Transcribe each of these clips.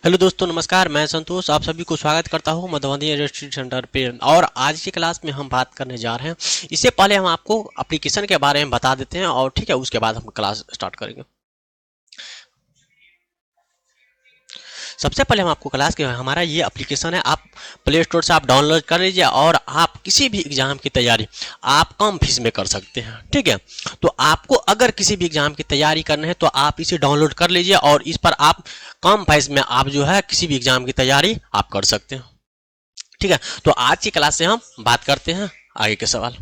Hello दोस्तों, नमस्कार। मैं संतोष आप सभी को स्वागत करता हूं मधुबनी रजिस्ट्रेशन सेंटर पे। और आज की क्लास में हम बात करने जा रहे हैं। इससे पहले हम आपको एप्लीकेशन के बारे में बता देते हैं और ठीक है, उसके बाद हम क्लास स्टार्ट करेंगे। सबसे पहले हम आपको क्लास के हमारा ये एप्लीकेशन है, आप प्ले स्टोर से आप डाउनलोड कर लीजिए और आप किसी भी एग्जाम की तैयारी आप कम फीस में कर सकते हैं। ठीक है, तो आपको अगर किसी भी एग्जाम की तैयारी करनी है तो आप इसे डाउनलोड कर लीजिए और इस पर आप कम प्राइस में आप जो है किसी भी एग्जाम की तैयारी आप कर सकते हैं। ठीक है, तो आज की क्लास से हम बात करते हैं आगे के सवाल।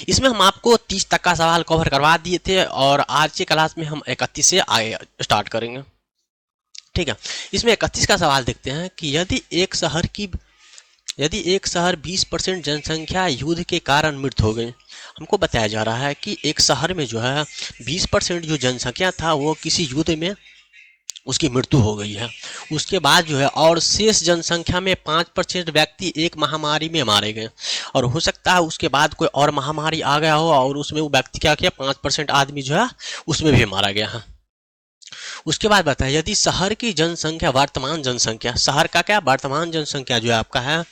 इसमें हम आपको 30 तक का सवाल कवर करवा दिए थे और आज की क्लास में हम 31 से आगे स्टार्ट करेंगे। ठीक है, इसमें 31 का सवाल देखते हैं कि यदि एक शहर 20% जनसंख्या युद्ध के कारण मृत हो गई। हमको बताया जा रहा है कि एक शहर में जो है 20% जो जनसंख्या था वो किसी युद्ध में उसकी मृत्यु हो गई है। उसके बाद जो है और शेष जनसंख्या में 5% व्यक्ति एक महामारी में मारे गए और हो सकता है उसके बाद कोई और महामारी आ गया हो और उसमें वो व्यक्ति क्या किया, 5% आदमी जो है उसमें भी मारा गया है। उसके बाद बताया यदि शहर की जनसंख्या, वर्तमान जनसंख्या शहर का क्या वर्तमान जनसंख्या जो है आपका है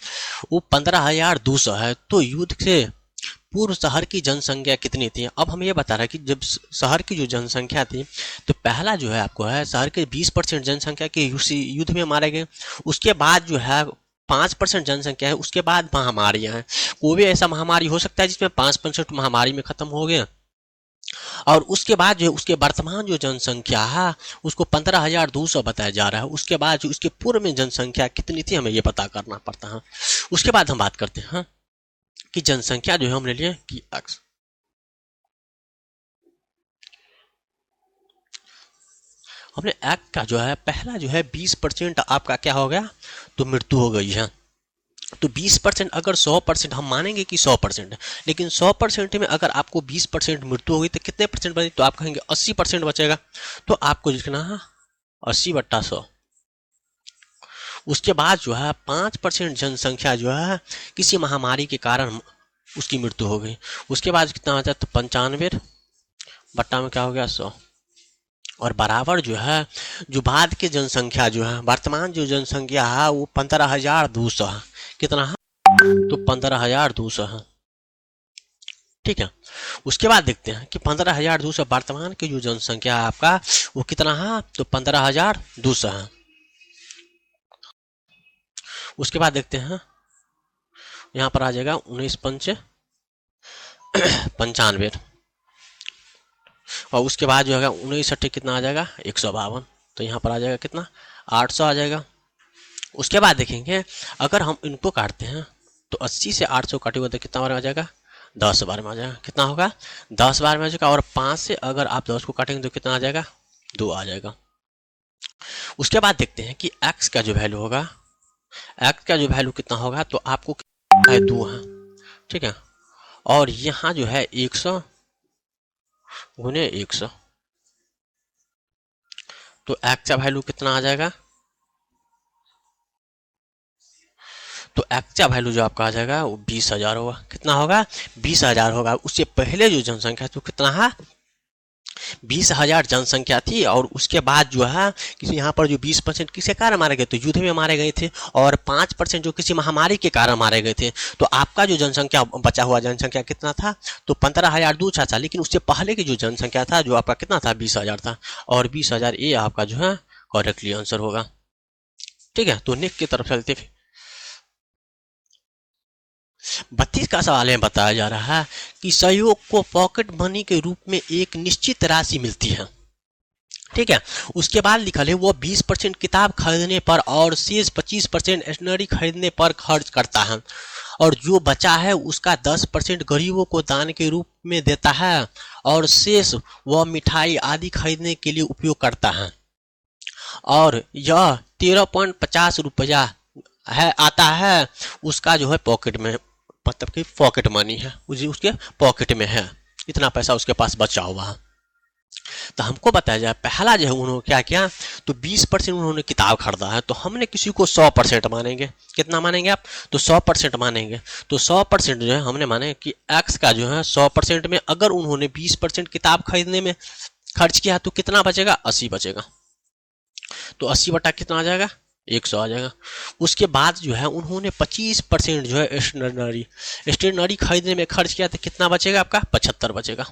वो 15,200 है, तो युद्ध से पूर्व शहर की जनसंख्या कितनी थी। अब हम ये बता रहे हैं कि जब शहर की जो जनसंख्या थी तो पहला जो है आपको है शहर के 20% जनसंख्या के युद्ध में मारे गए। उसके बाद जो है 5% जनसंख्या है, उसके बाद महामारियां हैं। कोई भी ऐसा महामारी हो सकता है जिसमें 5% महामारी में खत्म हो गया और उसके बाद जो उसके वर्तमान जो जनसंख्या है उसको 15,200 बताया जा रहा है। उसके बाद जो उसके पूर्व में जनसंख्या कितनी थी हमें ये पता करना पड़ता है। उसके बाद हम बात करते हैं कि जनसंख्या जो है हमने लिए कि एक्स, हमने एक्ट का जो है पहला जो है 20% आपका क्या हो गया तो मृत्यु हो गई है। तो 20% अगर 100% हम मानेंगे कि 100% है, लेकिन 100% में अगर आपको 20% मृत्यु हो गई तो कितने परसेंट बचे, तो आप कहेंगे 80% बचेगा। तो आपको लिखना है 80/100। उसके बाद जो है 5% जनसंख्या जो है किसी महामारी के कारण उसकी मृत्यु हो गई। उसके बाद कितना हो जाता है, तो 95 बट्टा में क्या हो गया 100 और बराबर जो है जो बाद की जनसंख्या जो है वर्तमान जो जनसंख्या है वो 15,200 है। कितना है, तो 15,200 है। ठीक है, उसके बाद देखते हैं कि 15,200 वर्तमान की जो जनसंख्या है आपका वो कितना है, तो 15,200 है। उसके बाद देखते हैं यहाँ पर आ जाएगा 19/5 और उसके बाद जो है 19 कितना आ जाएगा 152। तो यहाँ पर आ जाएगा कितना 800 आ जाएगा। उसके बाद देखेंगे अगर हम इनको काटते हैं तो 80 से 800 काटेंगे तो कितना बार में आ जाएगा 10 बार में आ जाएगा। कितना होगा 10 बार में आ जाएगा और 5 से अगर आप 10 को काटेंगे तो कितना आ जाएगा 2 आ जाएगा। उसके बाद देखते हैं कि x का जो वैल्यू होगा, x का जो वैल्यू कितना होगा तो आपको है 2 है। ठीक है, और यहाँ जो है 100 गुने 100 तो x का वैल्यू कितना आ जाएगा, तो एक्चा वैल्यू जो आपका आ जाएगा वो 20,000 होगा। कितना होगा 20,000 होगा। उससे पहले जो जनसंख्या तो कितना है 20,000 जनसंख्या थी और उसके बाद जो है किसी यहाँ पर जो 20% किसके कारण मारे गए थे, युद्ध में मारे गए थे और 5% जो किसी महामारी के कारण मारे गए थे। तो आपका जो जनसंख्या बचा हुआ जनसंख्या कितना था, तो 15,200 था, लेकिन उससे पहले की जो जनसंख्या था जो आपका कितना था 20,000 था और 20,000 ये आपका जो है करेक्टली आंसर होगा। ठीक है, तो नेक्स्ट की तरफ चलते 32 का सवाल में बताया जा रहा है कि सहयोग को पॉकेट मनी के रूप में एक निश्चित राशि मिलती है। ठीक है, उसके बाद लिखा है वो 20% किताब खरीदने पर और शेष 25% स्टेशनरी खरीदने पर खर्च करता है और जो बचा है उसका 10% गरीबों को दान के रूप में देता है और शेष वह मिठाई आदि खरीदने के लिए उपयोग करता है और यह 13.50 रुपया है आता है उसका जो है पॉकेट में, मतलब कि पॉकेट मनी है उसके पॉकेट में है, इतना पैसा उसके पास बचा हुआ है। तो हमको बताया जाए पहला जो है उन्होंने क्या किया, तो 20% उन्होंने किताब खरीदा है तो हमने किसी को 100% मानेंगे। कितना मानेंगे आप, तो 100% मानेंगे। तो 100% जो है हमने माने कि एक्स का जो है 100% में अगर उन्होंने 20% किताब खरीदने में खर्च किया तो कितना बचेगा 80 बचेगा। तो 80 बटा कितना आ जाएगा, 100 आ जाएगा। उसके बाद जो है उन्होंने 25% जो है स्टेशनरी खरीदने में खर्च किया, तो कितना बचेगा आपका, 75 बचेगा।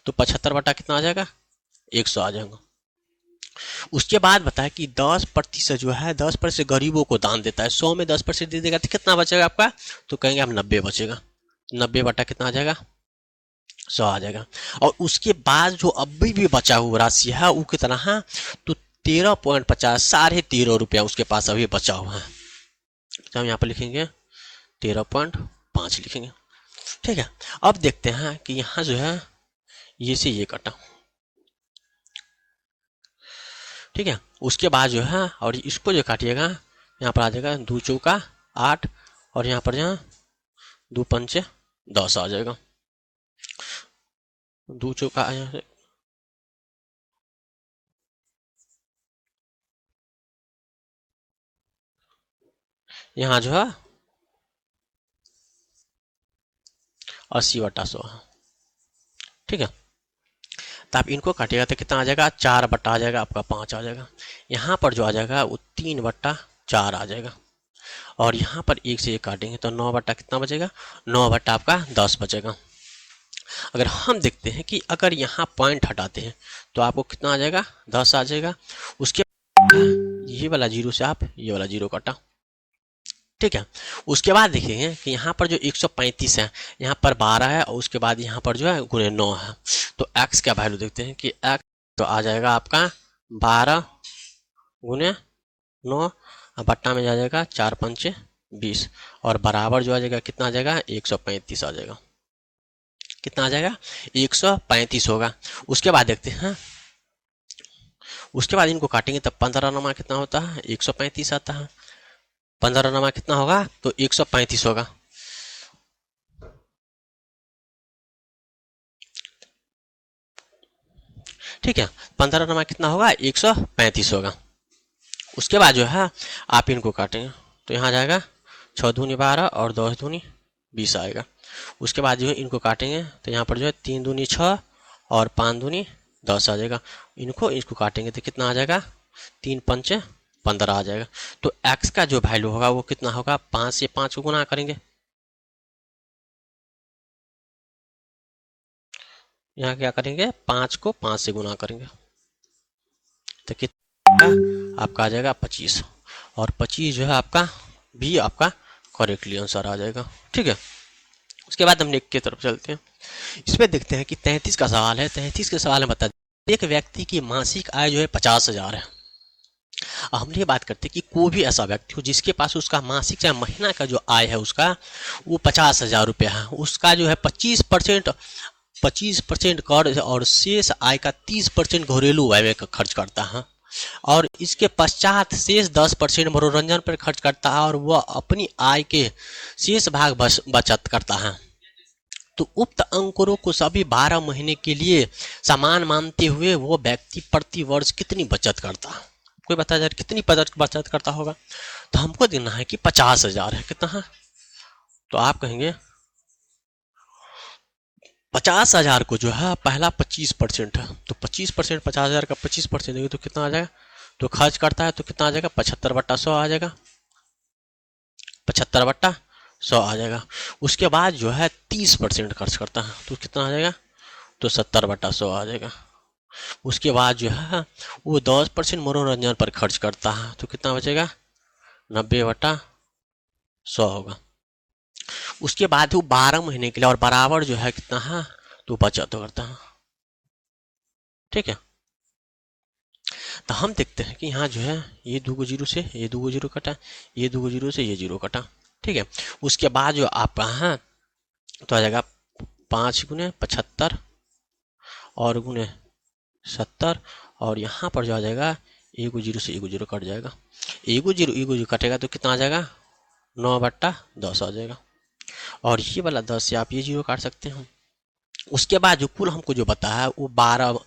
तो 75 बटा कितना आ जाएगा, 100 आ जाएगा। उसके बाद बताया कि 10% जो है 10% गरीबों को दान देता है, 100 में 10% दे देगा तो कितना बचेगा आपका, तो कहेंगे आप 90 बचेगा। 90 बटा कितना आ जाएगा, 100 आ जाएगा। और उसके बाद जो अभी भी बचा हुआ राशि है वो कितना है, तो 13.50, 13.5 रुपया उसके पास अभी बचा हुआ है। तो हम यहाँ पर लिखेंगे 13.5 लिखेंगे। ठीक है, अब देखते हैं कि यहाँ जो है ये से ये कटा। ठीक है, उसके बाद जो है और इसको जो काटिएगा यहाँ पर आ जाएगा 2 चौका 8, और यहाँ पर यहाँ 2 पंचे 10 आ जाएगा। 2 चौका यहाँ से यहाँ जो है 80 बटा 100 है। ठीक है, तो आप इनको काटिएगा तो कितना आ जाएगा, 4 बटा आ जाएगा आपका 5 आ जाएगा। यहाँ पर जो आ जाएगा वो 3 बटा 4 आ जाएगा। और यहाँ पर 1 से 1 काटेंगे तो 9 बटा कितना बचेगा, 9 बटा आपका 10 बचेगा। अगर हम देखते हैं कि अगर यहाँ पॉइंट हटाते हैं तो आपको कितना आ जाएगा, 10 आ जाएगा। उसके ये वाला जीरो से आप ये वाला जीरो काटा। ठीक है, उसके बाद देखेंगे कि यहाँ पर जो 135 है यहाँ पर 12 है, और उसके बाद यहाँ पर जो है गुणे 9 है। तो x का वैल्यू देखते हैं कि x तो आ जाएगा आपका 12 गुणे 9, बट्टा में आ जाएगा 4 पंचे 20, और बराबर जो आ जाएगा कितना आ जाएगा, 135 आ जाएगा। कितना आ जाएगा, 135 होगा। उसके बाद देखते हैं, उसके बाद इनको काटेंगे तब 15 नमा कितना होता है, 135 आता है। 15 नमा कितना होगा, तो 135 होगा। ठीक है, 15 नमा कितना होगा, 135 होगा। उसके बाद जो है आप इनको काटेंगे तो यहाँ जाएगा 6 दूनी 12 और 10 दूनी 20 आएगा। उसके बाद जो है इनको काटेंगे तो यहाँ पर जो है 3 दूनी 6 और 5 दूनी 10 आ जाएगा। इसको काटेंगे तो कितना आ जाएगा, 3 पंचे 15 आ जाएगा। तो x का जो वैल्यू होगा वो कितना होगा, 5 से 5 को गुना करेंगे, यहाँ क्या करेंगे, 5 को 5 से गुना करेंगे तो कितना आपका आ जाएगा 25, और 25 जो है आपका भी आपका करेक्टली आंसर आ जाएगा। ठीक है, उसके बाद हम नेक्स्ट की तरफ चलते हैं। इसमें देखते हैं कि 33 का सवाल है। 33 के सवाल में बता दें, एक व्यक्ति की मासिक आय जो है 50,000 है। हमने ये बात करते हैं कि कोई भी ऐसा व्यक्ति हो जिसके पास उसका मासिक चाहे महीना का जो आय है उसका वो 50,000 रुपया है, उसका जो है 25% कर और शेष आय का 30% घरेलू व्यय में खर्च करता है, और इसके पश्चात शेष 10% मनोरंजन पर खर्च करता है, और वह अपनी आय के शेष भाग बचत करता है। तो उक्त अंकुरों को सभी 12 महीने के लिए समान मानते हुए वो व्यक्ति प्रति वर्ष कितनी बचत करता है, कोई बता जाए कितनी बचत करता होगा। तो हमको देना है कि 50,000 है, कितना है, तो आप कहेंगे 50,000 को जो है पहला 25% है, तो 25% 50,000 का 25% देंगे तो कितना आ जाएगा, तो खर्च करता है तो कितना आ जाएगा, 75 बट्टा 100 आ जाएगा, 75 बट्टा 100 आ जाएगा। उसके बाद जो है 30% खर्च करता है तो कितना आ जाएगा, तो 70 बट्टा 100 आ जाएगा। उसके बाद जो है वो 10% मनोरंजन पर खर्च करता है तो कितना बचेगा, 90 बट्टा 100 होगा। उसके बाद वो 12 महीने के लिए और बराबर जो है कितना है, तो बचत करता है। ठीक है, तो हम देखते हैं कि यहाँ जो है ये 2 जीरो से ये 2 जीरो कटा, ये 2 जीरो से ये जीरो कटा। ठीक है, उसके बाद जो आपका है तो आ जाएगा 5 गुने 75 और गुने 70, और यहाँ पर जो आ जाएगा 1 जीरो से 1 जीरो कट जाएगा, 1 जीरो कटेगा तो कितना आ जाएगा, 9 बट्टा 10 आ जाएगा। और ये वाला 10 से आप ये जीरो काट सकते हैं। उसके बाद जो कुल हमको जो बताया वो 12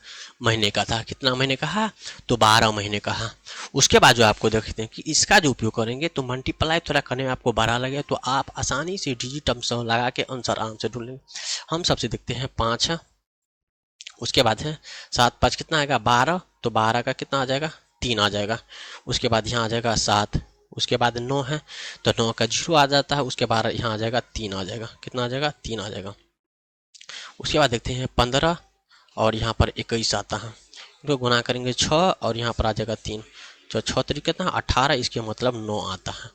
महीने का था, कितना महीने का है, तो 12 महीने का है। उसके बाद जो आपको देखते हैं कि इसका जो उपयोग करेंगे तो मल्टीप्लाई थोड़ा करने में आपको 12 लगे तो आप आसानी से डिजिट टर्म लगा के आंसर आराम से ढूंढ लेंगे। हम सबसे देखते हैं 5 है, उसके बाद है 7 5 कितना आएगा 12, तो 12 का कितना आ जाएगा 3 आ जाएगा। उसके बाद यहाँ आ जाएगा 7, उसके बाद 9 है तो 9 का 0 आ जाता है। उसके बाद यहाँ आ जाएगा 3 आ जाएगा। कितना आ जाएगा? 3 आ जाएगा। उसके बाद देखते हैं 15 और यहाँ पर 21 आता है। इनको गुना करेंगे 6 और यहाँ पर आ जाएगा 3, तो 6 तरीके कितना 18, इसके मतलब 9 आता है।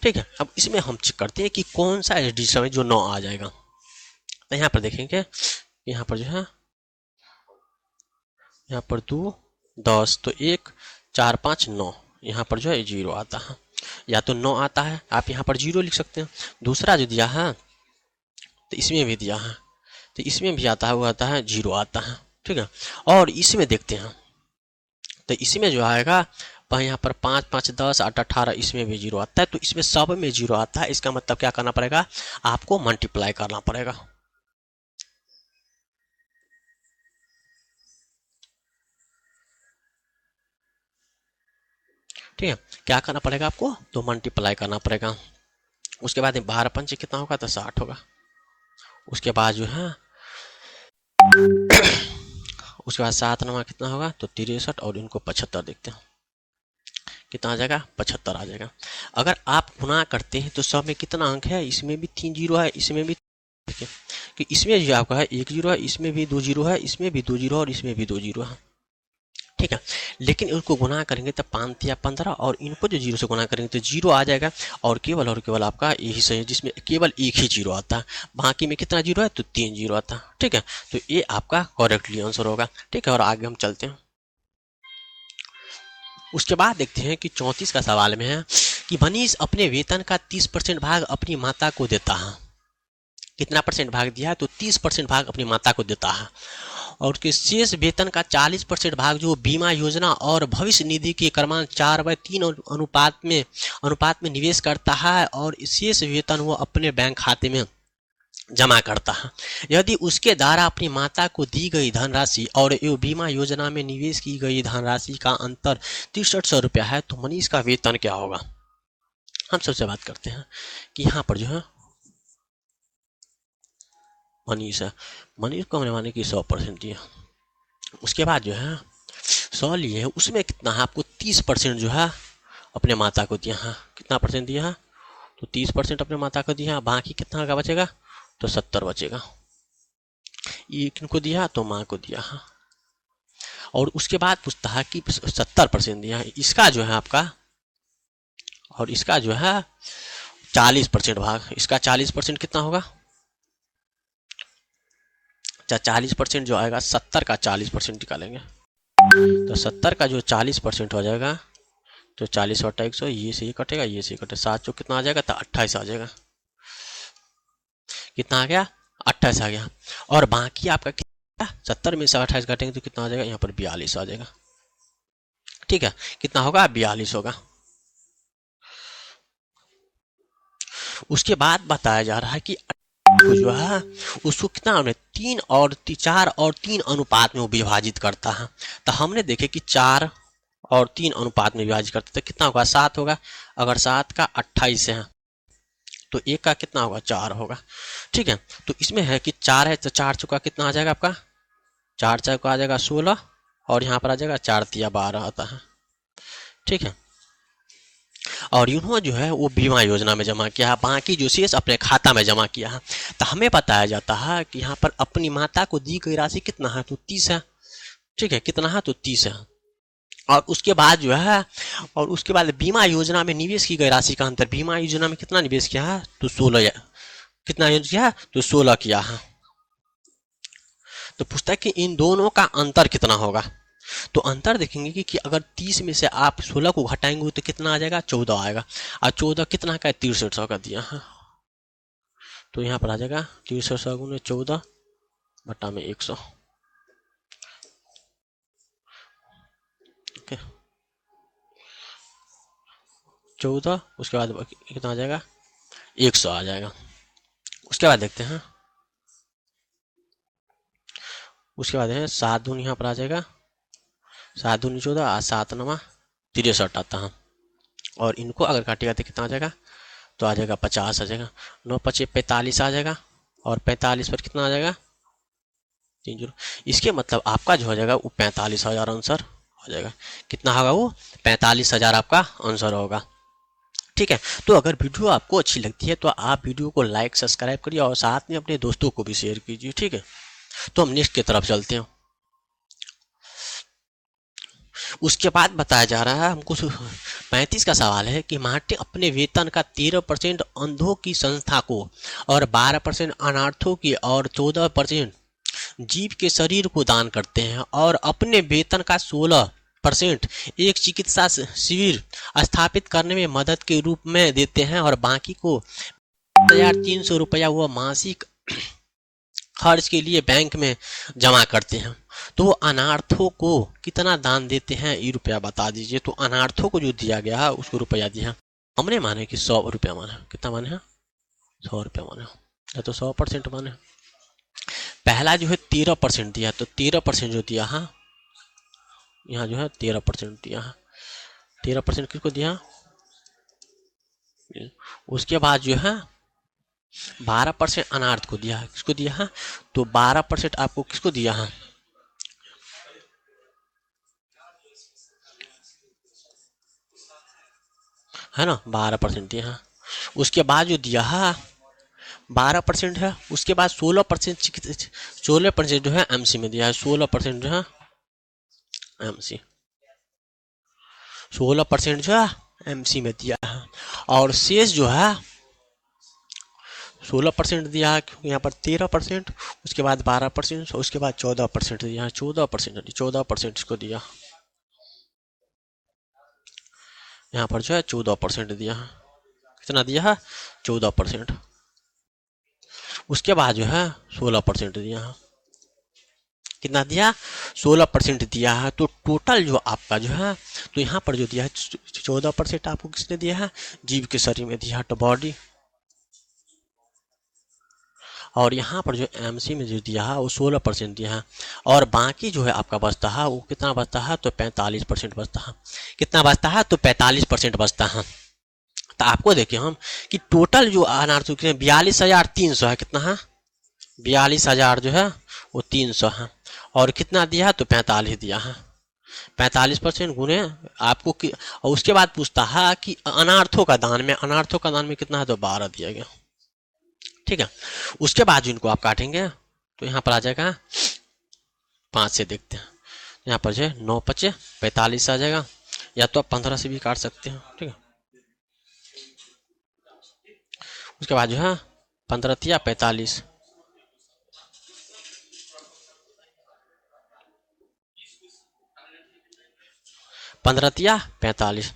ठीक है, अब इसमें हम चेक करते हैं कि कौन सा डिजिट है जो 9 आ जाएगा। तो यहाँ पर देखेंगे, यहाँ पर जो है यहाँ पर 2 10 तो 1 4 5 9, यहाँ पर जो है 0 आता है। या तो 9 आता है, आप यहाँ पर 0 लिख सकते हैं। दूसरा जो दिया है तो इसमें भी दिया है, तो इसमें भी आता है, वो आता है 0 आता है। ठीक है, और इसमें देखते हैं तो इसमें जो आएगा यहाँ पर 5 5 10 8 18, इसमें भी 0 आता है। तो इसमें सब में 0 आता है। इसका मतलब क्या करना पड़ेगा? आपको मल्टीप्लाई करना पड़ेगा। ठीक है, क्या करना पड़ेगा आपको? तो मल्टीप्लाई करना पड़ेगा। उसके बाद 12 पंच कितना होगा? तो 60 होगा। उसके बाद जो है उसके बाद 7 9 कितना होगा? तो 63 और इनको 75 देखते हैं कितना आ जाएगा? 75 आ जाएगा। अगर आप गुना करते हैं तो सब में कितना अंक है? इसमें भी 3 0 है, इसमें भी, देखिए कि इसमें जो आपका है 1 0 है, इसमें भी 2 0 है, इसमें भी 2 0 और इसमें भी 2 0 है। ठीक है, लेकिन उसको गुना करेंगे तो 5 या 15 और इनको जो 0 से गुना करेंगे तो 0 आ जाएगा। और केवल आपका यही सही है जिसमें केवल एक ही 0 आता है। बाकी में कितना 0 है? तो 3 0 आता है। ठीक है, तो ये आपका करेक्टली आंसर होगा। ठीक है, और आगे हम चलते हैं। उसके बाद देखते हैं कि 34 का सवाल में है कि मनीष अपने वेतन का 30% भाग अपनी माता को देता है। कितना परसेंट भाग दिया है? तो 30% भाग अपनी माता को देता है। और उसके शेष वेतन का 40% भाग जो बीमा योजना और भविष्य निधि के क्रमांक 4/3 अनुपात में निवेश करता है और शेष वेतन वो अपने बैंक खाते में जमा करता है। यदि उसके द्वारा अपनी माता को दी गई धनराशि और बीमा योजना में निवेश की गई धनराशि का अंतर 6300 रुपया है तो मनीष का वेतन क्या होगा? हम सबसे बात करते हैं कि यहाँ पर जो है मनीष है, मनीष को हमने माने कि 100% दिया। उसके बाद जो है 100 लिए है, उसमें कितना है? आपको 30% जो है अपने माता को दिया है। कितना परसेंट दिया है? तो 30% अपने माता को दिया। बाकी कितना का बचेगा? तो 70 बचेगा। ये किनको दिया? तो माँ को दिया है। और उसके बाद पूछता है कि 70% दिया है, इसका जो है आपका, और इसका जो है 40% भाग, इसका 40% कितना होगा? 40% जो आएगा 70 का 40% निकालेंगे तो 70 का जो 40% हो जाएगा तो 40 बटा 100, ये से ये कटेगा, ये से कटेगा, 7 जो कितना आ जाएगा? तो 28 आ जाएगा। कितना आ गया? 28 आ गया। और बाकी आपका कितना? 70 में से 28 काटेंगे तो कितना आ जाएगा? यहाँ पर 42 आ जाएगा। ठीक है, कितना होगा? 42 होगा। उसके बाद बताया जा रहा है कि जो है उसको कितना 4 और 3 अनुपात में वो विभाजित करता है। तो हमने देखे कि 4 और 3 अनुपात में विभाजित करते तो कितना होगा? 7 होगा। अगर 7 का 28 है तो 1 का कितना होगा? 4 होगा। ठीक है, तो इसमें है कि 4 है तो 4 चौका कितना आ जाएगा आपका? 4 चौका आ जाएगा 16 और यहाँ पर आ जाएगा 4 तिया 12 आता है। ठीक है, और इन्होंने जो है वो बीमा योजना में जमा किया है, बाकी जो शेष अपने खाता में जमा किया है। तो हमें बताया जाता है कि यहाँ पर अपनी माता को दी गई राशि कितना है? तो 30 है। ठीक है, कितना है? तो 30 है। और उसके बाद जो है और उसके बाद बीमा योजना में निवेश की गई राशि का अंतर, बीमा योजना में कितना निवेश किया है? तो 16। कितना निवेश किया है? तो 16 किया है। तो पूछता है कि इन दोनों का अंतर कितना होगा? तो अंतर देखेंगे कि अगर 30 में से आप 16 को घटाएंगे तो कितना आ जाएगा? 14 आएगा। और 14 कितना का? 6300 का दिया है। तो यहाँ पर आ जाएगा 6300 गुने 14 बटा में 100। ओके, 14, उसके बाद कितना आ जाएगा? 100 आ जाएगा। उसके बाद देखते हैं, उसके बाद है 7 दूनी यहाँ पर आ जाएगा, 7 दूनी 14 और 7 9 63 आता है। और इनको अगर काटेगा तो कितना आ जाएगा? तो आ जाएगा 50 आ जाएगा। 9 5 45 आ जाएगा और 45 पर कितना आ जाएगा? 3 0। इसके मतलब आपका जो हो जाएगा वो 45,000 आंसर आ जाएगा। कितना होगा वो? 45,000 आपका आंसर होगा। ठीक है, तो अगर वीडियो आपको अच्छी लगती है तो आप वीडियो को लाइक सब्सक्राइब करिए और साथ में अपने दोस्तों को भी शेयर कीजिए। ठीक है, तो हम नेक्स्ट की तरफ चलते हैं। उसके बाद बताया जा रहा है हमको 35 का सवाल है कि मार्टी अपने वेतन का 13% अंधों की संस्था को और 12% अनाथों की और 14% जीव के शरीर को दान करते हैं और अपने वेतन का 16% एक चिकित्सा शिविर स्थापित करने में मदद के रूप में देते हैं और बाकी को 1,300 रुपया वो मासिक खर्च के लिए बैंक में जमा करते हैं। तो वो अनार्थों को कितना दान देते हैं ये रुपया बता दीजिए। तो अनार्थों को जो दिया गया है उसको रुपया दिया, हमने माने कि 100 रुपया माने। कितना माने हैं? 100 रुपया माने, या तो 100% माने। पहला जो है 13% दिया, तो 13% जो दिया है यहाँ जो है 13% दिया है। 13% किसको दिया? उसके बाद जो है 12% अनार्थ को दिया है। किसको दिया है? तो 12% आपको किसको दिया है? है ना, 12% दिया है। उसके बाद जो दिया है 12% है। उसके बाद 16% जो है एमसी में दिया है। 16% जो है एमसी, 16% जो है एमसी में दिया है। और शेष जो है 16% दिया है, क्योंकि यहाँ पर 13%, उसके बाद 12%, उसके बाद 14% दिया है। 14% इसको दिया, यहाँ पर जो है 14% दिया है। कितना दिया है? 14%। उसके बाद जो है 16% दिया है। कितना दिया? 16% दिया है। तो टोटल जो आपका जो है, तो यहाँ पर जो दिया है 14% आपको किसने दिया है? जीव के शरीर में दिया है, तो बॉडी। और यहाँ पर जो एमसी में जो दिया है वो 16% दिया है। और बाकी जो है आपका बचता है वो कितना बचता है? तो 45% बचता है। कितना बचता है? तो 45% बचता है। तो आपको देखिए हम कि टोटल जो अनार्थ 42,300 है। कितना है? 42,000 जो है वो 300 है। और कितना दिया है? तो 45 दिया है। 45% गुने आपको और उसके बाद पूछता है कि अनार्थों का दान में कितना है? तो 12 दिया गया। ठीक है, उसके बाद इनको आप काटेंगे तो यहाँ पर आ जाएगा 5 से। देखते हैं यहाँ पर जो है 9 5 45 आ जाएगा, या तो आप 15 से भी काट सकते हैं। ठीक है, उसके बाद जो है 15 या 45, 15 या 45,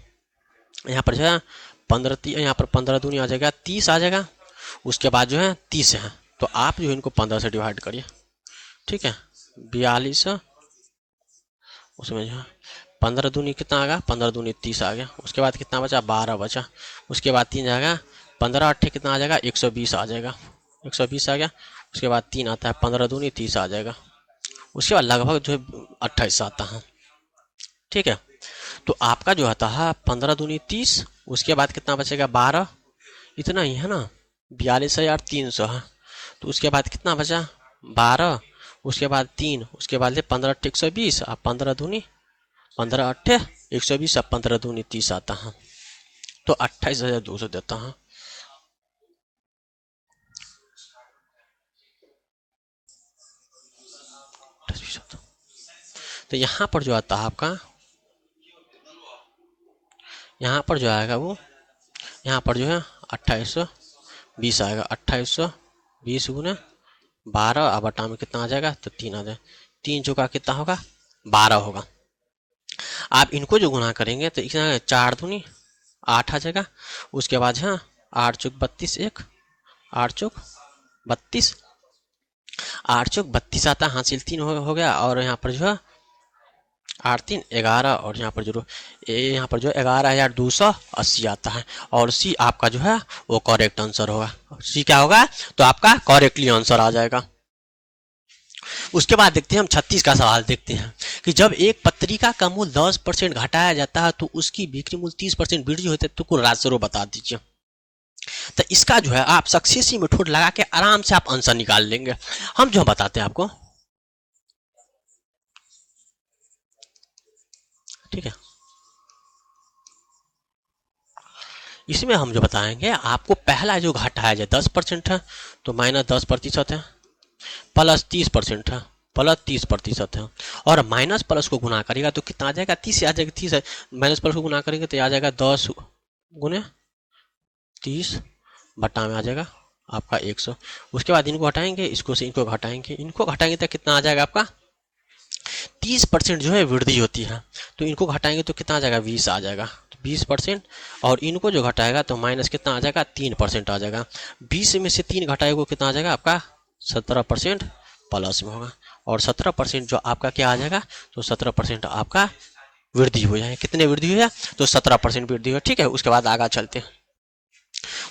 यहाँ पर जो है 15, यहाँ पर 15 दूनी आ जाएगा 30 आ जाएगा। उसके बाद जो है 30 है, तो आप जो है इनको 15 से डिवाइड करिए। ठीक है, 42, उसमें जो है 15 दूनी कितना आ गया? 15 दूनी 30 आ गया। उसके बाद कितना बचा? 12 बचा। उसके बाद 3 जाएगा, 15 8 कितना आ जाएगा? 120 आ जाएगा। 120 आ गया। उसके बाद 3 आता है, 15 दूनी 30 आ जाएगा। उसके बाद लगभग जो है 28 आता है। ठीक है, तो आपका जो आता है 15 दूनी 30, उसके बाद कितना बचेगा? 12, इतना ही है ना। 42,300 है। तो उसके बाद कितना बचा? 12, उसके बाद 3, उसके बाद 15 8 120, अब 15 दूनी 15 8 120, अब 15 दूनी 30 आता है, तो 28,200 देता है। तो यहाँ पर जो आता है आपका, यहाँ पर जो आएगा वो, यहाँ पर जो है 2820 आएगा। 2820 गुने 12, अब बटा में कितना आ जाएगा? तो 3 आ जाएगा। 3 चौका कितना होगा? 12 होगा। आप इनको जो गुना करेंगे तो 4 दूनी 8 आ जाएगा। उसके बाद है 8 चौक 32, 1 8 चौक 32, 8 चौक 32 आता है, हासिल 3 हो गया। और यहाँ पर जो है 8 3 11, और यहाँ पर जो 11,280 आता है। और सी आपका जो है वो करेक्ट आंसर होगा। सी क्या होगा? तो आपका करेक्टली आंसर आ जाएगा। उसके बाद देखते हैं हम 36 का सवाल देखते हैं कि जब एक पत्रिका का मूल्य 10% घटाया जाता है तो उसकी बिक्री मूल्य 30% वृद्धि होती है, तो कुल राशि जरूर बता दीजिए। तो इसका जो है आप सक्सेसिव मेथड लगा के आराम से आप आंसर निकाल लेंगे। हम जो बताते हैं आपको, ठीक है। इसमें हम जो बताएंगे आपको, पहला जो घाटा है जो 10% है तो -10% है, प्लस 30% है प्लस 30% है, और माइनस प्लस को गुना करेगा तो कितना आ जाएगा, 30 आ जाएगा। 30 है, माइनस प्लस को गुना करेंगे तो आ जाएगा 10 गुने 30 बट्टा में आ जाएगा आपका 100। उसके बाद इनको हटाएंगे, इसको से इनको घटाएंगे तो कितना आ जाएगा आपका 30% जो है वृद्धि होती है, तो इनको घटाएंगे तो कितना आ जाएगा 20 आ जाएगा, तो 20%। और इनको जो घटाएगा तो माइनस कितना आ जाएगा 3% आ जाएगा। 20 में से 3 घटाएगा कितना आ जाएगा आपका 17% प्लस में होगा, और 17% जो आपका क्या आ जाएगा, तो 17% आपका वृद्धि हो जाए। कितने वृद्धि हो जाए, तो 17% वृद्धि हो। ठीक है, उसके बाद आगे चलते हैं।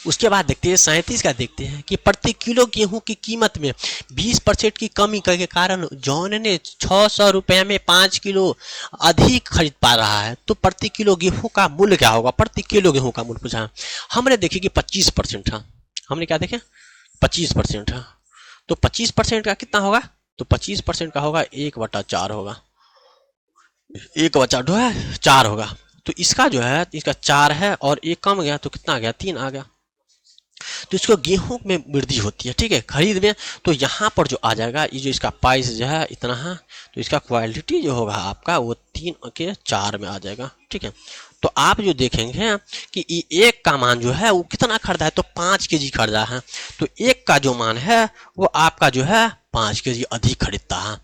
उसके बाद देखते हैं 37 का, देखते हैं कि प्रति किलो गेहूं की कीमत में 20% की कमी के कारण जॉन ने 600 रुपए में 5 किलो अधिक खरीद पा रहा है, तो प्रति किलो गेहूं का मूल्य क्या होगा। प्रति किलो गेहूं का मूल्य पूछा, हमने देखे कि 25% है, हमने क्या देखे 25% है, तो 25% का कितना होगा, तो 25% का होगा 1/4 होगा, 1/4 होगा। तो इसका जो है, इसका 4 है और 1 कम गया तो कितना आ गया 3 आ गया, तो इसको गेहूं में वृद्धि होती है। ठीक है, खरीद में तो यहाँ पर जो आ जाएगा, ये जो इसका प्राइस जो है इतना है, तो इसका क्वालिटी जो होगा आपका वो 3 के 4 में आ जाएगा। ठीक है, तो आप जो देखेंगे कि एक का मान जो है वो कितना खरीदा है, तो 5 केजी खरीदा है, तो एक का जो मान है वो आपका जो है 5 केजी अधिक खरीदता है।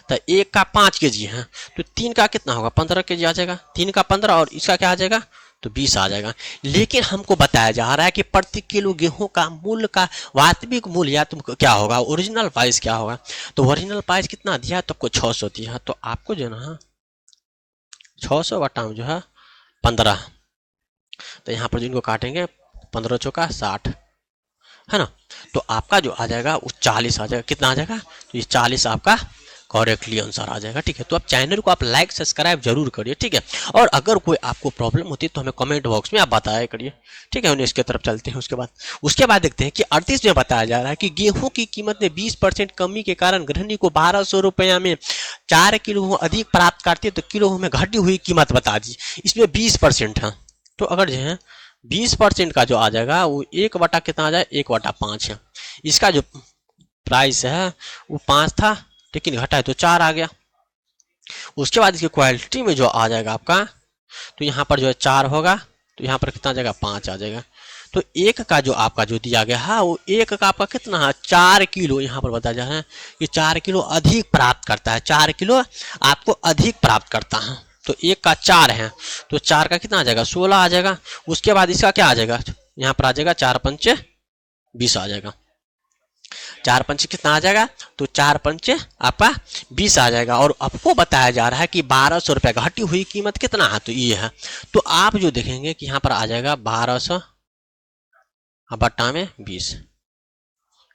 तो एक का 5 केजी है, तो 3 का कितना होगा 15 केजी आ जाएगा, 3 का 15 और इसका क्या आ जाएगा, तो 20 आ जाएगा। लेकिन हमको बताया जा रहा है कि प्रति किलो गेहूं का मूल्य का वास्तविक मूल्य या तुमको क्या होगा, ओरिजिनल प्राइस क्या होगा, तो ओरिजिनल प्राइस कितना दिया, तो आपको 600 दिया, तो आपको जो है ना 600 बटा में जो है 15, तो यहाँ पर जिनको काटेंगे 15 चौका 60 है ना, तो आपका जो आ जाएगा वो 40 आ जाएगा। कितना आ जाएगा, तो ये 40 आपका करेक्टली आंसर आ जाएगा। ठीक है, तो आप चैनल को आप लाइक सब्सक्राइब जरूर करिए। ठीक है, और अगर कोई आपको प्रॉब्लम होती है तो हमें कमेंट बॉक्स में आप बताया करिए। ठीक है, उन्हें इसके तरफ चलते हैं। उसके बाद देखते हैं कि 38 में बताया जा रहा है कि गेहूं की कीमत में 20% कमी के कारण गृहिणी को 1200 रुपया में 4 किलो अधिक प्राप्त करती है, तो किलो में घटी हुई कीमत बता दी। इसमें 20% है, तो अगर जो है 20% का जो आ जाएगा वो 1 बटा कितना आ जाए 1/5 है। इसका जो प्राइस है वो 5 था, लेकिन घटा है तो 4 आ गया। उसके बाद इसकी क्वालिटी में जो आ जाएगा आपका, तो यहाँ पर जो है 4 होगा, तो यहाँ पर कितना आ जाएगा 5 आ जाएगा। तो एक का जो आपका जो दिया गया है वो एक का आपका कितना है 4 किलो, यहाँ पर बताया जा रहा है कि 4 किलो अधिक प्राप्त करता है, 4 किलो आपको अधिक प्राप्त करता है। तो एक का 4 है, तो 4 का कितना आ जाएगा 16 आ जाएगा। उसके बाद इसका क्या आ जाएगा, यहाँ पर आ जाएगा 4 पंचे 20 आ जाएगा। 4 पंचे कितना आ जाएगा, तो 4 पंचे आपका 20 आ जाएगा। और आपको बताया जा रहा है कि 1200 रुपये घटी हुई कीमत कितना है, तो ये है। तो आप जो देखेंगे कि यहाँ पर आ जाएगा 1200 बट्टा में 20,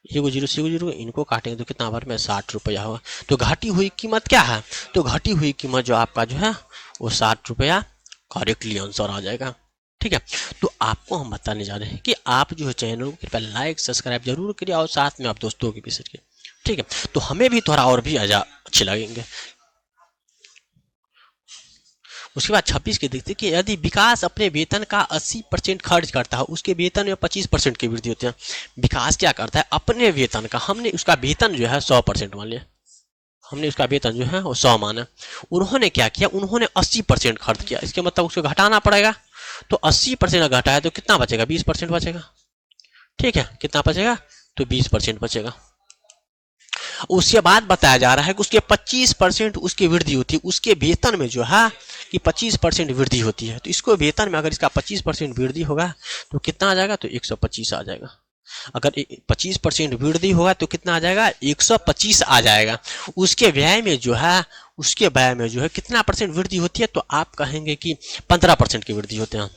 एगो जीरो से एगो जीरो, इनको काटेंगे तो कितना बार में 60 रुपया होगा। तो घटी हुई कीमत क्या है, तो घटी हुई कीमत जो आपका जो है वो 60 रुपया करेक्टली आंसर आ जाएगा। ठीक है, तो आपको हम बताने जा रहे हैं कि आप जो है चैनल को कृपया लाइक सब्सक्राइब जरूर करिए और साथ में आप दोस्तों के भी शेयर करिए। ठीक है, तो हमें भी थोड़ा और भी अच्छे लगेंगे। उसके बाद 26 के देखते हैं कि यदि विकास अपने वेतन का 80% खर्च करता है, उसके वेतन में 25% की वृद्धि होती है। विकास क्या करता है, अपने वेतन का, हमने उसका वेतन जो है 100% मान लिया, हमने उसका वेतन जो है वो 100 माना, उन्होंने क्या किया, उन्होंने 80% खर्च किया, इसके मतलब उसको घटाना पड़ेगा। तो 80% घटाया तो कितना बचेगा 20% बचेगा। ठीक है, कितना बचेगा, तो 20% बचेगा। उसके बाद बताया जा रहा है कि उसके 25% उसकी वृद्धि होती है, उसके वेतन में जो है कि 25% वृद्धि होती है। तो इसको वेतन में अगर इसका 25% वृद्धि होगा तो कितना आ जाएगा, तो 125 आ जाएगा। अगर 25% वृद्धि होगा तो कितना आ जाएगा 125 आ जाएगा। उसके व्यय में जो है, उसके व्यय में जो है कितना परसेंट वृद्धि होती है, तो आप कहेंगे कि 15% की वृद्धि होते हैं।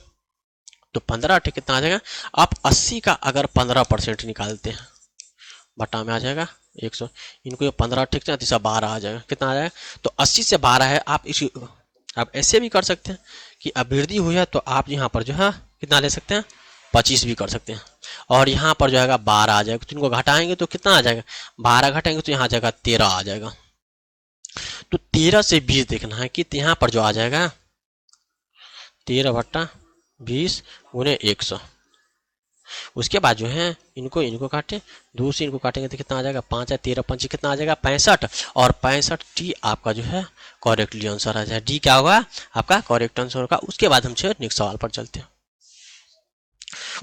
तो 15 कितना आ जाएगा, आप 80 का अगर 15% निकालते हैं बटा में आ जाएगा 100, इनको 15 ठीक है, 12 आ जाएगा। कितना आ जाएगा, तो 80 से 12 है। आप ऐसे भी कर सकते हैं कि अब वृद्धि हुई है तो आप यहाँ पर जो है कितना ले सकते हैं 25 भी कर सकते हैं, और यहाँ पर जो है 12 आ जाएगा। तो इनको घटाएंगे तो कितना आ जाएगा, 12 घटाएंगे तो यहाँ आ जाएगा 13 आ जाएगा। तो 13 से 20 देखना है कि यहाँ पर जो आ जाएगा 13/20 गुने 100। उसके बाद जो है इनको इनको काटे, 2 से इनको काटेंगे तो कितना आ जाएगा 5 है, 13 5 कितना आ जाएगा 65, और 65 डी आपका जो है करेक्टली आंसर आ जाएगा। डी क्या होगा आपका करेक्ट आंसर होगा। उसके बाद हम नेक्स्ट सवाल पर चलते हैं।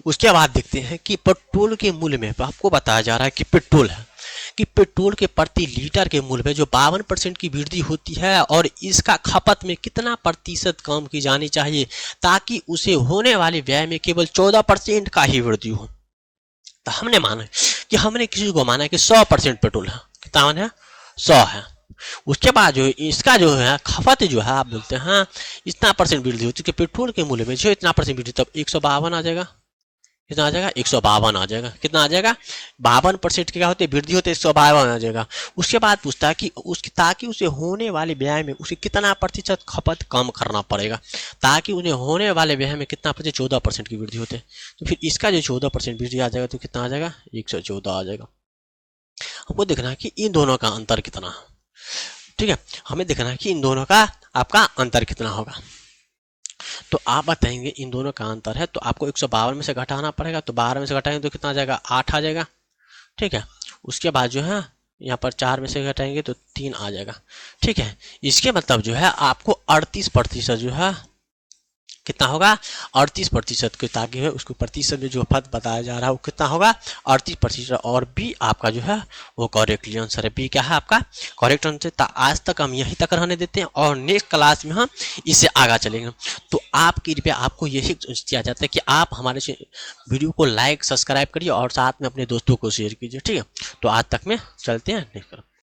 उसके बाद देखते हैं कि पेट्रोल के मूल्य में आपको बताया जा रहा है कि पेट्रोल है कि पेट्रोल के प्रति लीटर के मूल्य में जो 52% की वृद्धि होती है और इसका खपत में कितना प्रतिशत कम की जानी चाहिए ताकि उसे होने वाले व्यय में केवल 14% का ही वृद्धि हो। तो हमने माना कि हमने किसी को माना कि 100% पेट्रोल है, कितना माना है 100 है। उसके बाद जो इसका जो है खपत जो है आप बोलते हैं इतना परसेंट वृद्धि होती है, पेट्रोल के मूल्य में जो इतना परसेंट वृद्धि तब 152 आ जाएगा। कितना आ जाएगा 152 आ जाएगा। कितना आ जाएगा 52% के क्या होते वृद्धि होते 152 आ जाएगा। उसके बाद पूछता है कि उसकी ताकि उसे होने वाले व्यय में उसे कितना प्रतिशत खपत कम करना पड़ेगा ताकि उन्हें होने वाले व्यय में कितना प्रतिशत 14% की वृद्धि होते। तो फिर इसका जो 14% वृद्धि आ जाएगा तो कितना आ जाएगा 114 आ जाएगा। हमको देखना है कि इन दोनों का अंतर कितना है। ठीक है, हमें देखना है कि इन दोनों का आपका अंतर कितना होगा। तो आप बताएंगे इन दोनों का अंतर है तो आपको 152 में से घटाना पड़ेगा। तो 12 में से घटाएंगे तो कितना आ जाएगा 8 आ जाएगा। ठीक है, उसके बाद जो है यहाँ पर 4 में से घटाएंगे तो 3 आ जाएगा। ठीक है, इसके मतलब जो है आपको 38% जो है कितना होगा 38% के ताकि है उसको प्रतिशत में जो पद बताया जा रहा है वो कितना होगा 38%। और बी आपका जो है वो करेक्टली आंसर है। बी क्या है आपका करेक्ट आंसर। आज तक हम यहीं तक रहने देते हैं और नेक्स्ट क्लास में हम इससे आगे चलेंगे। तो आप कृपया आपको यही किया जाता है कि आप हमारे वीडियो को लाइक सब्सक्राइब करिए और साथ में अपने दोस्तों को शेयर कीजिए। ठीक है, तो आज तक में चलते हैं।